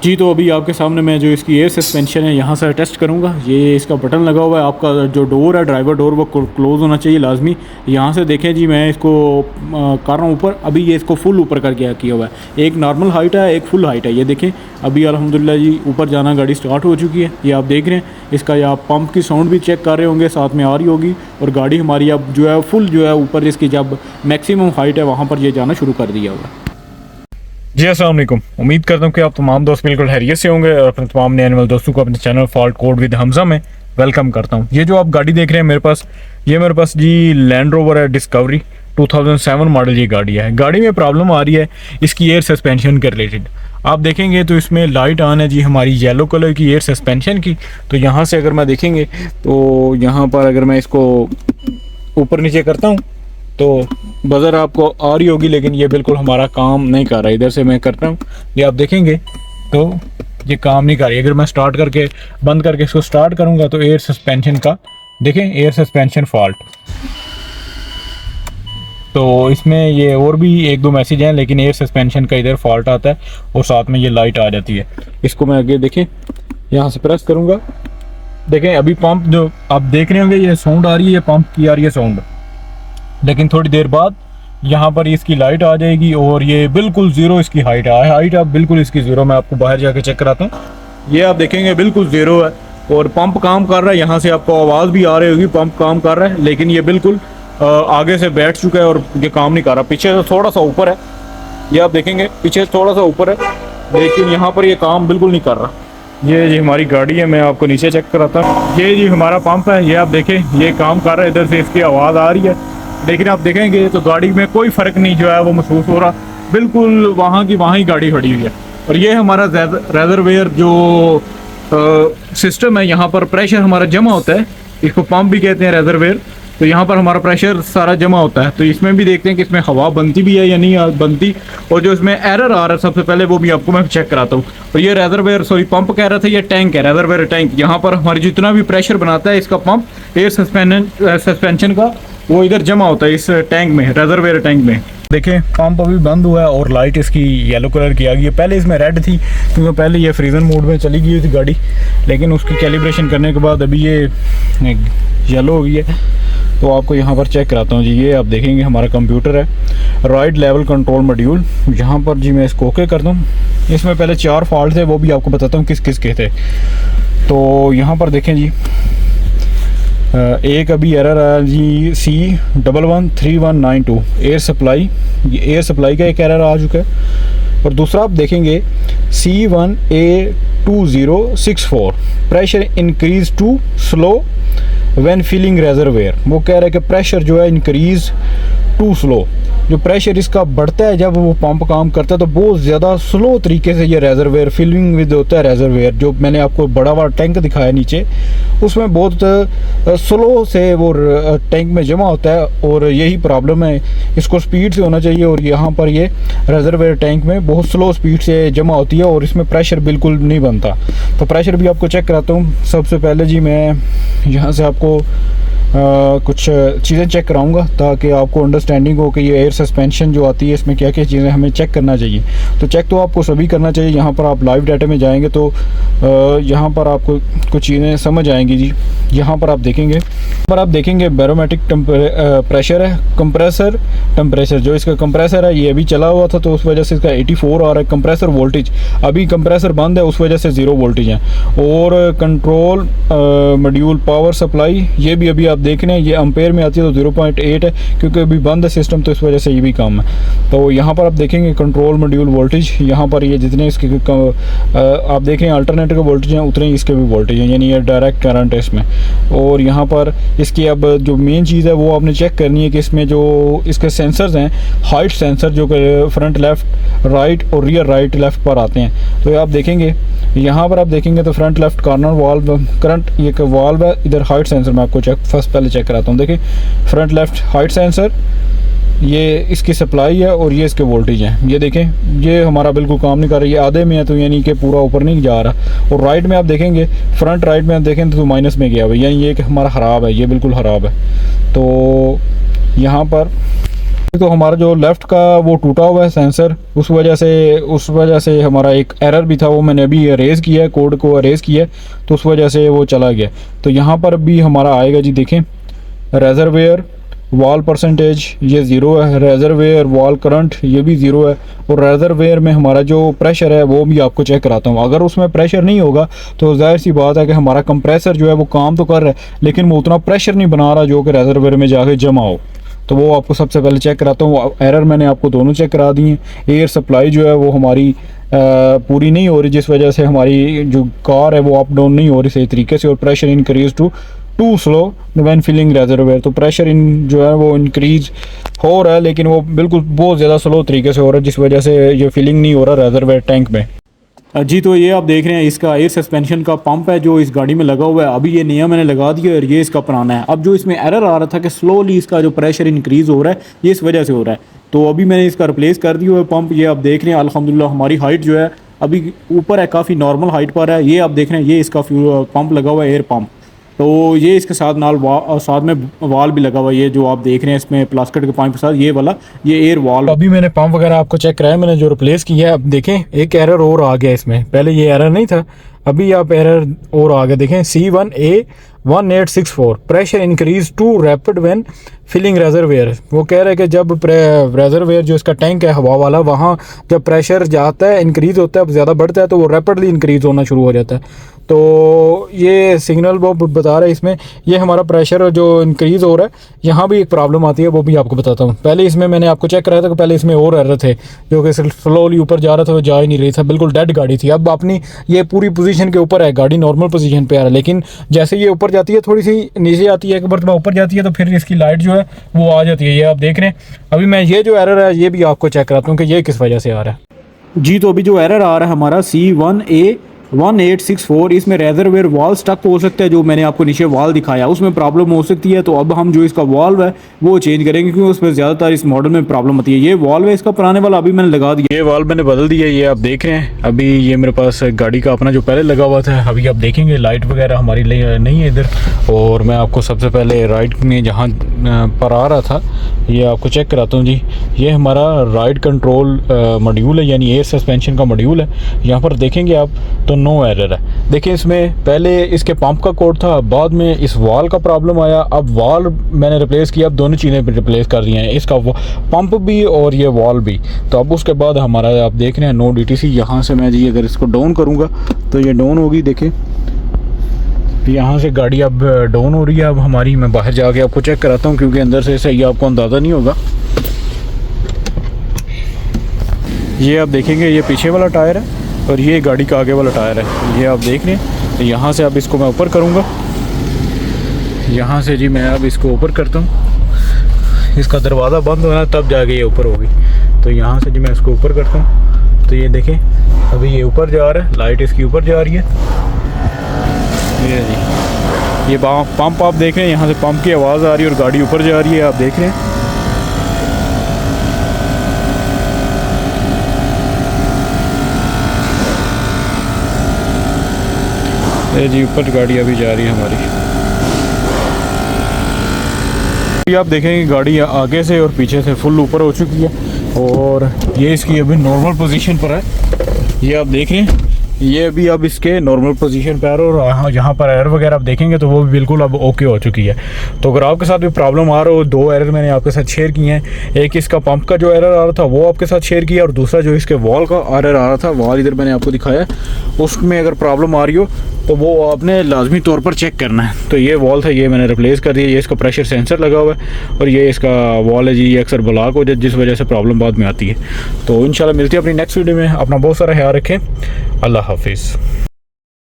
जी, तो अभी आपके सामने मैं जो इसकी एयर सस्पेंशन है यहाँ से टेस्ट करूँगा। ये इसका बटन लगा हुआ है, आपका जो डोर है ड्राइवर डोर वो क्लोज़ होना चाहिए लाजमी। यहाँ से देखें जी, मैं इसको कर रहा हूँ ऊपर। अभी ये इसको फुल ऊपर करके किया हुआ है। एक नॉर्मल हाइट है, एक फुल हाइट है। ये देखें अभी अल्हम्दुलिल्लाह जी ऊपर जाना गाड़ी स्टार्ट हो चुकी है। ये आप देख रहे हैं। इसका ये आप पंप की साउंड भी चेक कर रहे होंगे, साथ में आ रही होगी। और गाड़ी हमारी अब जो है फुल जो है ऊपर जिसकी जब मैक्सिमम हाइट है वहाँ पर ये जाना शुरू कर दिया हुआ है। जी अस्सलाम वालेकुम। उम्मीद करता हूँ कि आप तमाम दोस्त बिल्कुल खैरियत से होंगे और अपने तमाम नए वाले दोस्तों को अपने channel fault code with Hamza में वेलकम करता हूँ। ये जो आप गाड़ी देख रहे हैं मेरे पास जी लैंड रोवर है डिस्कवरी 2007 मॉडल ये गाड़ी है। गाड़ी में प्रॉब्लम आ रही है इसकी एयर सस्पेंशन के रिलेटेड। आप देखेंगे तो इसमें लाइट ऑन है जी हमारी येलो कलर की एयर सस्पेंशन की। तो यहाँ से अगर मैं देखेंगे तो यहाँ पर अगर मैं इसको ऊपर नीचे करता हूँ तो बज़र आपको आ रही होगी, लेकिन ये बिल्कुल हमारा काम नहीं कर रहा है। इधर से मैं करता हूँ, ये आप देखेंगे तो ये काम नहीं कर रही। अगर मैं स्टार्ट करके बंद करके इसको स्टार्ट करूँगा तो एयर सस्पेंशन का देखें, एयर सस्पेंशन फॉल्ट। तो इसमें ये और भी एक दो मैसेज हैं, लेकिन एयर सस्पेंशन का इधर फॉल्ट आता है और साथ में ये लाइट आ जाती है। इसको मैं आगे देखें, यहाँ से प्रेस करूँगा, देखें अभी पंप जो आप देख रहे होंगे ये साउंड आ रही है, ये पंप की आ रही है साउंड। लेकिन थोड़ी देर बाद यहाँ पर इसकी लाइट आ जाएगी और ये बिल्कुल ज़ीरो इसकी हाइट है। हाइट अब बिल्कुल इसकी ज़ीरो, मैं आपको बाहर जाके चेक कराता हूँ। ये आप देखेंगे बिल्कुल ज़ीरो है और पंप काम कर रहा है। यहाँ से आपको आवाज़ भी आ रही होगी, पंप काम कर रहा है, लेकिन ये बिल्कुल आगे से बैठ चुका है और ये काम नहीं कर रहा। पीछे से थोड़ा सा ऊपर है, ये आप देखेंगे पीछे से थोड़ा सा ऊपर है, लेकिन यहाँ पर ये काम बिल्कुल नहीं कर रहा। ये जी हमारी गाड़ी है, मैं आपको नीचे चेक कराता हूँ। ये जी हमारा पंप है, ये आप देखें ये काम कर रहा है। इधर से इसकी आवाज़ आ रही है, लेकिन आप देखेंगे तो गाड़ी में कोई फ़र्क नहीं जो है वो महसूस हो रहा। बिल्कुल वहाँ की वहाँ ही गाड़ी खड़ी हुई है। और ये हमारा रेजरवेयर जो सिस्टम है, यहाँ पर प्रेशर हमारा जमा होता है। इसको पंप भी कहते हैं रेजरवेयर। तो यहाँ पर हमारा प्रेशर सारा जमा होता है। तो इसमें भी देखते हैं कि इसमें हवा बनती भी है या नहीं बनती। और जो इसमें एरर आ रहा है सबसे पहले वो भी आपको मैं चेक कराता हूँ। और ये रेजरवेयर पंप कह रहा था, ये टैंक है, रेजरवेयर टैंक। यहाँ पर हमारी जितना भी प्रेशर बनाता है इसका पंप एयर सस्पेंशन का, वो इधर जमा होता है इस टैंक में, रेजरवेयर टैंक में। देखें पंप अभी बंद हुआ है और लाइट इसकी येलो कलर की आ गई है। पहले इसमें रेड थी क्योंकि पहले ये फ्रीजन मोड में चली गई थी गाड़ी, लेकिन उसकी कैलिब्रेशन करने के बाद अभी ये येलो हो गई है। तो आपको यहाँ पर चेक कराता हूँ जी। ये आप देखेंगे हमारा कंप्यूटर है, राइट लेवल कंट्रोल मॉड्यूल। यहाँ पर जी मैं इसको ओके करता हूँ। इसमें पहले 4 फॉल्ट थे, वो भी आपको बताता हूँ किस किस के थे। तो यहाँ पर देखें जी, एक अभी एरर आया जी C113192 एयर सप्लाई, ये एयर सप्लाई का एक एरर आ चुका है। और दूसरा आप देखेंगे C1A2064 pressure increase to slow when filling reservoir. वो कह रहा है कि प्रेशर जो है इंक्रीज टू स्लो, जो प्रेशर इसका बढ़ता है जब वो पंप काम करता है तो बहुत ज़्यादा स्लो तरीके से ये रेजरवेयर फिलिंग विद होता है। रेजरवेयर जो मैंने आपको बड़ा बड़ा टैंक दिखाया नीचे, उसमें बहुत स्लो से वो टैंक में जमा होता है और यही प्रॉब्लम है। इसको स्पीड से होना चाहिए और यहाँ पर ये रेजरवेयर टैंक में बहुत स्लो स्पीड से जमा होती है और इसमें प्रेशर बिल्कुल नहीं बनता। तो प्रेशर भी आपको चेक कराता हूँ। सबसे पहले जी मैं यहाँ से आपको कुछ चीज़ें चेक कराऊंगा ताकि आपको अंडरस्टैंडिंग हो कि ये एयर सस्पेंशन जो आती है इसमें क्या क्या चीज़ें हमें चेक करना चाहिए। तो चेक तो आपको सभी करना चाहिए। यहाँ पर आप लाइव डाटा में जाएंगे तो यहाँ पर आपको कुछ चीज़ें समझ आएंगी जी। यहाँ पर आप देखेंगे बैरोमेट्रिक प्रेशर है, कंप्रेसर टेम्परेचर। जो इसका कंप्रेसर है ये अभी चला हुआ था तो उस वजह से इसका 84 आ रहा है। कंप्रेसर वोल्टेज अभी कंप्रेसर बंद है, उस वजह से 0 वोल्टेज है। और कंट्रोल मॉड्यूल पावर सप्लाई, ये भी अभी आप देख रहे हैं ये एम्पेयर में आती है तो 0.8 है, क्योंकि अभी बंद है सिस्टम तो इस वजह से ये भी कम है। तो यहाँ पर आप देखेंगे कंट्रोल मॉड्यूल वोल्टेज, यहाँ पर ये जितने इसके आप देख रहे हैं अल्टरनेटर के वोल्टेज हैं उतने ही इसके भी वोल्टेज हैं, यानी ये डायरेक्ट करंट है इसमें। और यहाँ पर इसकी अब जो मेन चीज़ है वो आपने चेक करनी है कि इसमें जो इसके सेंसर्स हैं, हाइट सेंसर जो कि फ्रंट लेफ्ट राइट और रियर राइट लेफ्ट पर आते हैं। तो आप देखेंगे यहाँ पर आप देखेंगे तो front left corner valve current ये वाल्व है, इधर हाइट सेंसर मैं आपको फर्स्ट पहले चेक कराता हूँ। देखिए फ्रंट लेफ्ट हाइट सेंसर, ये इसकी सप्लाई है और ये इसके वोल्टेज हैं। ये देखें ये हमारा बिल्कुल काम नहीं कर रहा, ये आधे में है तो यानी कि पूरा ऊपर नहीं जा रहा। और राइट में आप देखेंगे, फ्रंट राइट में आप देखें तो माइनस में गया हुआ, यानी ये कि हमारा ख़राब है, ये बिल्कुल ख़राब है। तो यहाँ पर तो हमारा जो लेफ़्ट का वो टूटा हुआ है सेंसर, उस वजह से हमारा एक एरर भी था, वो मैंने अभी अरेज़ किया है, कोड को अरेज़ किया है, तो उस वजह से वो चला गया। तो यहाँ पर भी हमारा आएगा जी, देखें रेजरवेयर वॉल परसेंटेज ये 0 है, रेजरवेयर वॉल करंट ये भी 0 है, और रेजरवेयर में हमारा जो प्रेशर है वो भी आपको चेक कराता हूँ। अगर उसमें प्रेशर नहीं होगा तो जाहिर सी बात है कि हमारा कंप्रेसर जो है वो काम तो कर रहा है, लेकिन वो उतना प्रेशर नहीं बना रहा जो कि रेजरवेयर में जाके जमा हो। तो वो आपको सबसे पहले चेक कराता हूँ। एरर मैंने आपको दोनों चेक करा दिए। एयर सप्लाई जो है वो हमारी पूरी नहीं हो रही, जिस वजह से हमारी जो कार है वो अप डाउन नहीं हो रही सही तरीके से, और pressure increase to slow when filling reservoir. तो प्रेशर जो है वो इंक्रीज हो रहा है, लेकिन वो बिल्कुल बहुत ज़्यादा स्लो तरीके से हो रहा है, जिस वजह से ये फिलिंग नहीं हो रहा रेजरवेयर टैंक में। जी, तो ये आप देख रहे हैं इसका एयर सस्पेंशन का पंप है जो इस गाड़ी में लगा हुआ है। अभी ये नया मैंने लगा दिया और ये इसका पुराना है। अब जो इसमें एरर आ रहा था कि स्लोली इसका जो प्रेशर इंक्रीज़ हो रहा है, ये इस वजह से हो रहा है। तो अभी मैंने इसका रिप्लेस कर दिया हुआ है पंप। ये आप देख रहे हैं अल्हम्दुलिल्लाह हमारी हाइट जो है अभी ऊपर है, काफ़ी नॉर्मल हाइट पर है। ये आप देख रहे हैं ये इसका पंप लगा हुआ है, एयर पंप। तो ये इसके साथ साथ में वाल भी लगा हुआ है। ये जो आप देख रहे हैं इसमें प्लास्टिक के पाइप के साथ ये वाला ये एयर वाल। अभी मैंने पंप वगैरह आपको चेक कराया, मैंने जो रिप्लेस किया है। अब देखें एक एरर और आ गया इसमें, पहले ये एरर नहीं था, अभी आप एरर और आ गया। देखें C1A1864 pressure increase to rapid when filling reservoir. वो कह रहे हैं कि जब रेजरवेयर जो इसका टैंक है हवा वाला, वहाँ जब प्रेशर जाता है इंक्रीज़ होता है, अब ज़्यादा बढ़ता है तो वो रैपिडली इंक्रीज़ होना शुरू हो जाता है। तो ये सिग्नल वो बता रहा है इसमें, ये हमारा प्रेशर जो इंक्रीज़ हो रहा है, यहाँ भी एक प्रॉब्लम आती है, वो भी आपको बताता हूँ। पहले इसमें मैंने आपको चेक कराया था कि पहले इसमें और एरर थे जो कि स्लोली ऊपर जा रहा था, वो जा ही नहीं रही था, बिल्कुल डेड गाड़ी थी। अब अपनी ये पूरी पोजीशन के ऊपर है, गाड़ी नॉर्मल पोजीशन पे आ रहा है, लेकिन जैसे ये ऊपर जाती है थोड़ी सी नीचे आती है, एक मरतबा ऊपर जाती है तो फिर इसकी लाइट जो है वो आ जाती है। ये आप देख रहे हैं। अभी मैं ये जो एरर है ये भी आपको चेक कराता हूँ कि ये किस वजह से आ रहा है। जी, तो अभी जो एरर आ रहा है हमारा C1A1864, इसमें रेजरवेयर वाल स्टक हो सकता है। जो मैंने आपको नीचे वाल दिखाया उसमें प्रॉब्लम हो सकती है। तो अब हम जो इसका वाल्व है वो चेंज करेंगे, क्योंकि उसमें ज़्यादातर इस मॉडल में प्रॉब्लम होती है। ये वाल्व है इसका पुराने वाला, अभी मैंने लगा दिया। ये वाल्व मैंने बदल दिया, ये आप देख रहे हैं। अभी ये मेरे पास गाड़ी का अपना जो पहले लगा हुआ था, अभी आप देखेंगे लाइट वगैरह हमारी नहीं है इधर। और मैं आपको सबसे पहले राइट में जहाँ पर आ रहा था ये आपको चेक कराता हूँ जी। ये हमारा राइड कंट्रोल मॉड्यूल है, यानी एयर सस्पेंशन का मॉड्यूल है। यहाँ पर देखेंगे आप तो नो एरर है। देखिए इसमें पहले इसके पंप का कोड था, बाद में इस वाल का प्रॉब्लम आया, अब वाल मैंने रिप्लेस किया, अब दोनों चीज़ें रिप्लेस कर दी हैं, इसका पंप भी और ये वाल भी। तो अब उसके बाद हमारा आप देख रहे हैं नो DTC। यहाँ से मैं जी अगर इसको डाउन करूँगा तो ये डाउन होगी, देखिए यहाँ से गाड़ी अब डाउन हो रही है। अब हमारी मैं बाहर जाके आपको चेक कराता हूँ, क्योंकि अंदर से सही आपको अंदाज़ा नहीं होगा। ये आप देखेंगे ये पीछे वाला टायर है और ये गाड़ी का आगे वाला टायर है, ये आप देख रहे हैं। तो यहाँ से अब इसको मैं ऊपर करूँगा, यहाँ से जी मैं अब इसको ऊपर करता हूँ। इसका दरवाज़ा बंद होना तब जाके ये ऊपर होगी। तो यहाँ से जी मैं इसको ऊपर करता हूँ, तो ये देखें अभी ये ऊपर जा रहा है, लाइट इसकी ऊपर जा रही है। ये जी ये पंप आप देख रहे हैं, यहाँ से पंप की आवाज़ आ रही है और गाड़ी ऊपर जा रही है, आप देख रहे हैं। ये जी ऊपर गाड़ी अभी जा रही है हमारी। अभी आप देखेंगे गाड़ी आगे से और पीछे से फुल ऊपर हो चुकी है, और ये इसकी अभी नॉर्मल पोजीशन पर है। ये आप देख रहे हैं ये अभी अब इसके नॉर्मल पोजीशन पर, और यहाँ पर एरर वगैरह आप देखेंगे तो वो भी बिल्कुल अब ओके हो चुकी है। तो अगर आपके साथ भी प्रॉब्लम आ रहा हो, दो एरर मैंने आपके साथ शेयर किए हैं। एक इसका पंप का जो एरर आ रहा था वो आपके साथ शेयर किया, और दूसरा जो इसके वॉल का एरर आ रहा था, वॉल इधर मैंने आपको दिखाया, उसमें अगर प्रॉब्लम आ रही हो तो वो आपने लाजमी तौर पर चेक करना है। तो ये वॉल था, ये मैंने रिप्लेस कर दिया। ये इसका प्रेशर सेंसर लगा हुआ है, और ये इसका वॉल है जी, ये अक्सर ब्लॉक हो जाए जिस वजह से प्रॉब्लम बाद में आती है। तो इंशाल्लाह मिलती है अपनी नेक्स्ट वीडियो में। अपना बहुत सारा ख्याल रखें। अल्लाह हाफिज़।